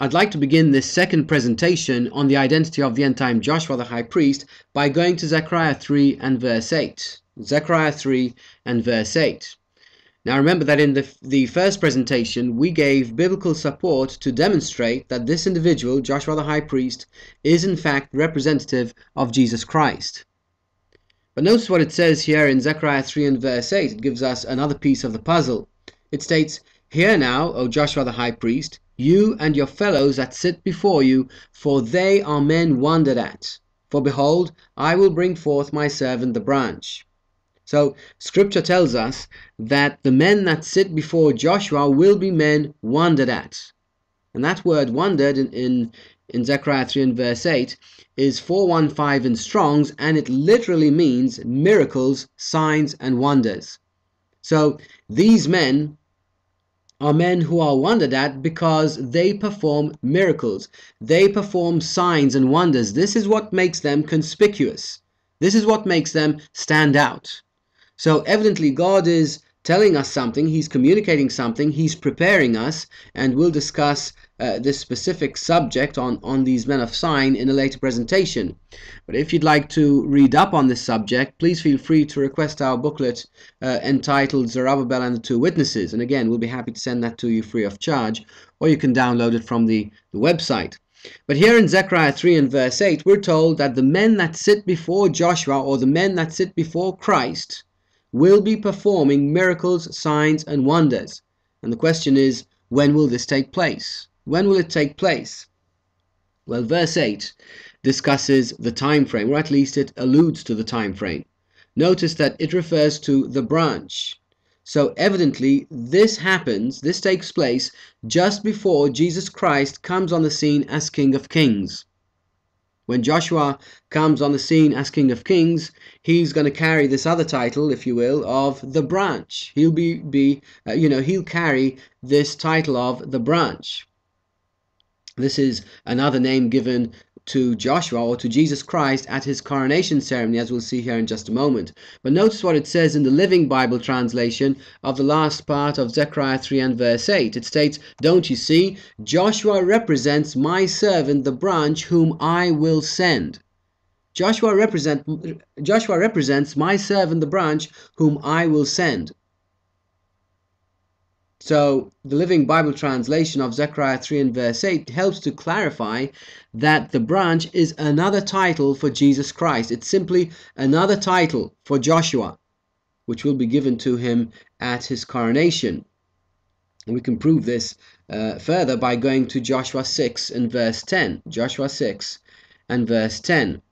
I'd like to begin this second presentation on the identity of the end-time Joshua the high priest by going to Zechariah 3 and verse 8. Zechariah 3 and verse 8. Now remember that in the first presentation we gave biblical support to demonstrate that this individual, Joshua the high priest, is in fact representative of Jesus Christ. But notice what it says here in Zechariah 3 and verse 8. It gives us another piece of the puzzle. It states, "Hear now, O Joshua the high priest, you and your fellows that sit before you, for they are men wondered at. For behold, I will bring forth my servant the branch." So scripture tells us that the men that sit before Joshua will be men wondered at. And that word wondered in Zechariah 3 and verse 8 is 415 in Strong's, and it literally means miracles, signs and wonders. So these men are men who are wondered at because they perform miracles. They perform signs and wonders. This is what makes them conspicuous. This is what makes them stand out. So evidently God is telling us something, He's communicating something, He's preparing us, and we'll discuss this specific subject on these men of sign in a later presentation. But if you'd like to read up on this subject, please feel free to request our booklet entitled Zerubbabel and the Two Witnesses. And again, we'll be happy to send that to you free of charge, or you can download it from the website. But here in Zechariah 3 and verse 8, we're told that the men that sit before Joshua, or the men that sit before Christ, will be performing miracles, signs and wonders. And the question is, when will this take place? When will it take place? Well, verse 8 discusses the time frame, or at least it alludes to the time frame. Notice that it refers to the branch. So evidently this takes place just before Jesus Christ comes on the scene as King of Kings. When Joshua comes on the scene as King of Kings, he's going to carry this other title, if you will, of the branch. He'll he'll carry this title of the branch. This is another name given to Joshua or to Jesus Christ at his coronation ceremony, as we'll see here in just a moment. But notice what it says in the Living Bible translation of the last part of Zechariah 3 and verse 8. It states, "Don't you see? Joshua represents my servant, the branch, whom I will send." Joshua represents my servant, the branch, whom I will send. So the Living Bible translation of Zechariah 3 and verse 8 helps to clarify that the branch is another title for Jesus Christ. It's simply another title for Joshua, which will be given to him at his coronation. And we can prove this further by going to Joshua 6 and verse 10. Joshua 6 and verse 10.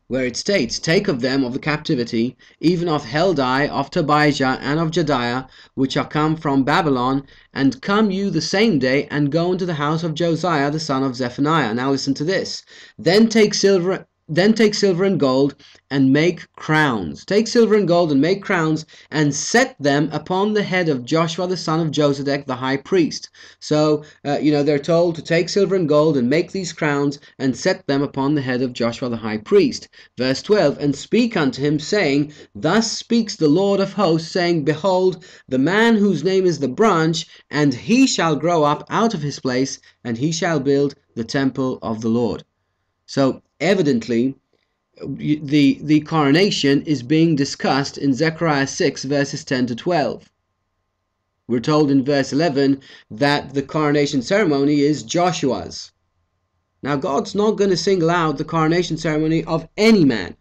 Where it states, "Take of them of the captivity, even of Heldai, of Tobijah, and of Jediah, which are come from Babylon, and come you the same day, and go into the house of Josiah the son of Zephaniah." Now listen to this. Then take silver and gold, and make crowns. Take silver and gold, and make crowns, and set them upon the head of Joshua the son of Josedek the high priest. So, they're told to take silver and gold, and make these crowns, and set them upon the head of Joshua the high priest. Verse 12, "And speak unto him, saying, Thus speaks the Lord of hosts, saying, Behold, the man whose name is the branch, and he shall grow up out of his place, and he shall build the temple of the Lord." So evidently the coronation is being discussed in Zechariah 6 verses 10 to 12. We're told in verse 11 that the coronation ceremony is Joshua's. Now God's not going to single out the coronation ceremony of any man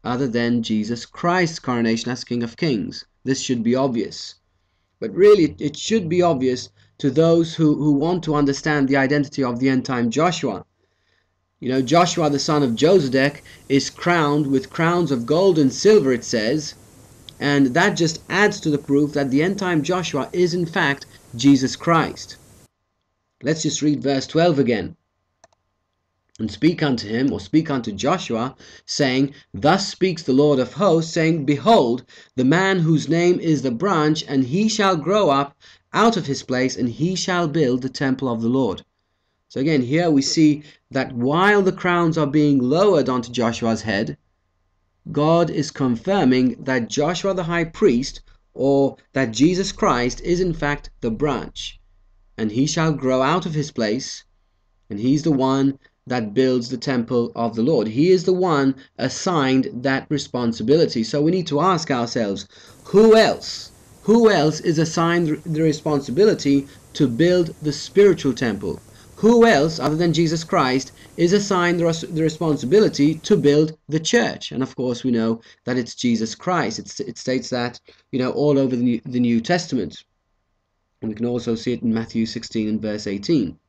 other than Jesus Christ's coronation as King of Kings. This should be obvious. But really it should be obvious to those who want to understand the identity of the end-time Joshua. Joshua the son of Josedek is crowned with crowns of gold and silver, it says, and that just adds to the proof that the end-time Joshua is in fact Jesus Christ. Let's just read verse 12 again. "And speak unto him," or speak unto Joshua, saying, Thus speaks the Lord of hosts, saying, Behold, the man whose name is the branch, and he shall grow up out of his place, and he shall build the temple of the Lord." So again, here we see that while the crowns are being lowered onto Joshua's head, God is confirming that Joshua the high priest, or that Jesus Christ, is in fact the branch. and he shall grow out of his place, and he's the one that builds the temple of the Lord. He is the one assigned that responsibility. So we need to ask ourselves, who else is assigned the responsibility to build the spiritual temple? Who else, other than Jesus Christ, is assigned the responsibility to build the church? And of course, we know that it's Jesus Christ. It states that, all over the New Testament. And we can also see it in Matthew 16 and verse 18.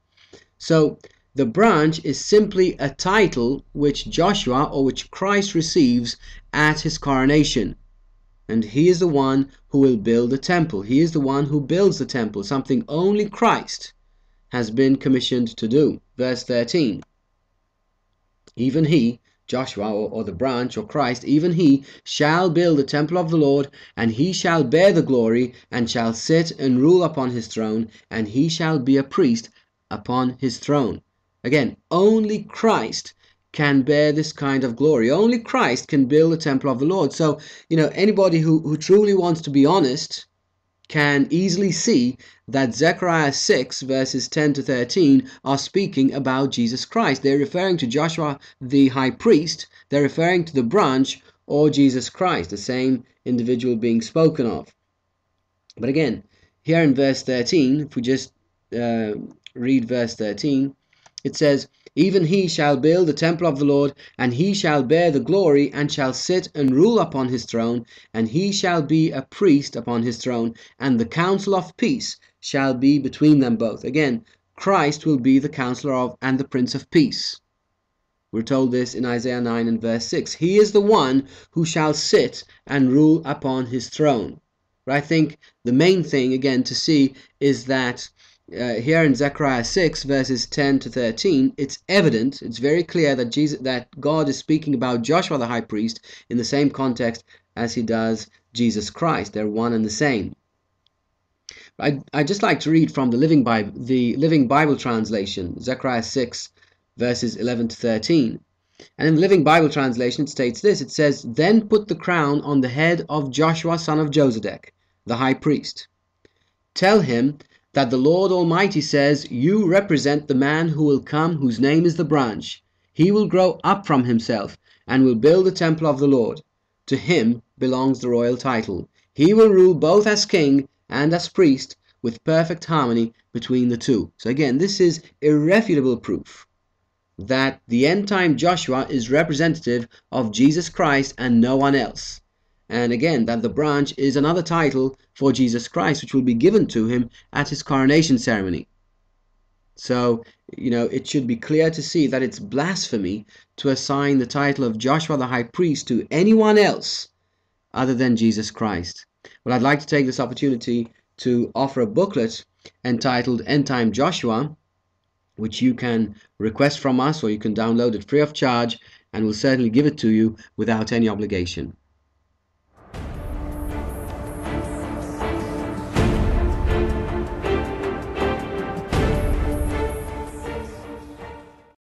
So the branch is simply a title which Joshua, or which Christ, receives at his coronation. And he is the one who will build the temple. He is the one who builds the temple, something only Christ has been commissioned to do. Verse 13. Even he, Joshua, or the branch, or Christ, even he shall build the temple of the Lord, and he shall bear the glory, and shall sit and rule upon his throne, and he shall be a priest upon his throne. Again, only Christ can bear this kind of glory. Only Christ can build the temple of the Lord. So, anybody who truly wants to be honest can easily see that Zechariah 6 verses 10 to 13 are speaking about Jesus Christ. They're referring to Joshua the high priest. They're referring to the branch, or Jesus Christ, the same individual being spoken of. But again, here in verse 13, if we just read verse 13, it says, even he shall build the temple of the Lord, and he shall bear the glory, and shall sit and rule upon his throne, and he shall be a priest upon his throne, and the counsel of peace shall be between them both. Again, Christ will be the counselor of and the Prince of Peace. We're told this in Isaiah 9 and verse 6. He is the one who shall sit and rule upon his throne. But I think the main thing, again, to see is that here in Zechariah 6 verses 10 to 13, it's evident, it's very clear that God is speaking about Joshua the high priest in the same context as he does Jesus Christ. They're one and the same. I'd just like to read from the Living Bible translation, Zechariah 6 verses 11 to 13. And in the Living Bible translation it states this. It says, then put the crown on the head of Joshua son of Josedek, the high priest. Tell him that the Lord Almighty says, you represent the man who will come, whose name is the branch. He will grow up from himself, and will build the temple of the Lord. To him belongs the royal title. He will rule both as king and as priest, with perfect harmony between the two. So again, this is irrefutable proof that the end-time Joshua is representative of Jesus Christ and no one else. And again, that the branch is another title for Jesus Christ, which will be given to him at his coronation ceremony. So, it should be clear to see that it's blasphemy to assign the title of Joshua the high priest to anyone else other than Jesus Christ. Well, I'd like to take this opportunity to offer a booklet entitled End Time Joshua, which you can request from us, or you can download it free of charge, and we'll certainly give it to you without any obligation.